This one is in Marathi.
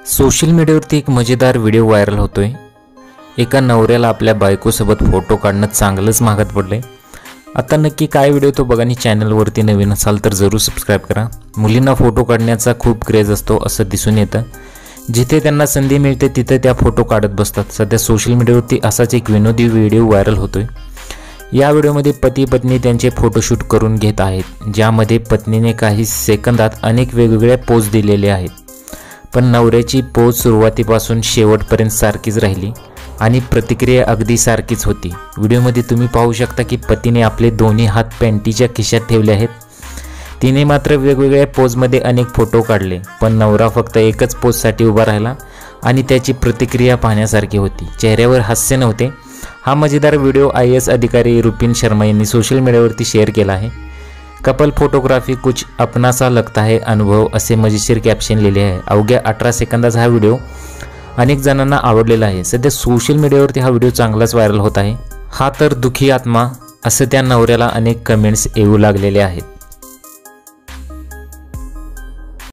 सोशल मीडियावरती एक मजेदार व्हिडिओ व्हायरल होतोय। एका नवऱ्याला आपल्या बायकोसोबत फोटो काढणं चांगलंच महागात पडलंय। आता नक्की काय व्हिडिओ तो बघा आणि चॅनलवरती नवीन असाल तर जरूर सबस्क्राइब करा। मुलींना फोटो काढण्याचा खूप क्रेज असतो असं दिसून येतं। जिथे त्यांना संधी मिळते तिथे त्या फोटो काढत बसतात। सध्या सोशल मीडियावरती असाच एक विनोदी व्हिडिओ व्हायरल होतोय। या व्हिडिओमध्ये पती पत्नी त्यांचे फोटोशूट करून घेत आहेत, ज्यामध्ये पत्नीने काही सेकंदात अनेक वेगवेगळ्या पोज दिलेले आहेत, पण नवऱ्याची पोज सुरुवातीपासून शेवटपर्यंत सारखीच राहिली आणि प्रतिक्रिया अगदी सारखीच होती। व्हिडिओमध्ये तुम्ही पाहू शकता की पतीने आपले दोन्ही हात पॅन्टीच्या खिशात ठेवले आहेत। तिने मात्र वेगवेगळ्या पोजमध्ये अनेक फोटो काढले, पण नवरा फक्त एकच पोजसाठी उभा राहिला आणि त्याची प्रतिक्रिया पाहण्यासारखी होती। चेहऱ्यावर हास्य नव्हते। हा मजेदार व्हिडिओ IAS अधिकारी रुपिन शर्मा यांनी सोशल मीडियावरती शेअर केला आहे। कपल फोटोग्राफी कुछ अपना सा लगता है अनुभव असे मजेशीर कॅप्शन लिहिले आहे। अवघ्या 18 सेकंदाचा हा व्हिडिओ अनेक जणांना आवडलेला आहे। सध्या सोशल मीडियावरती हा व्हिडिओ चांगलाच व्हायरल होत आहे। हा तर दुखी आत्मा असं त्या नवऱ्याला अनेक कमेंट्स येऊ लागलेले आहेत।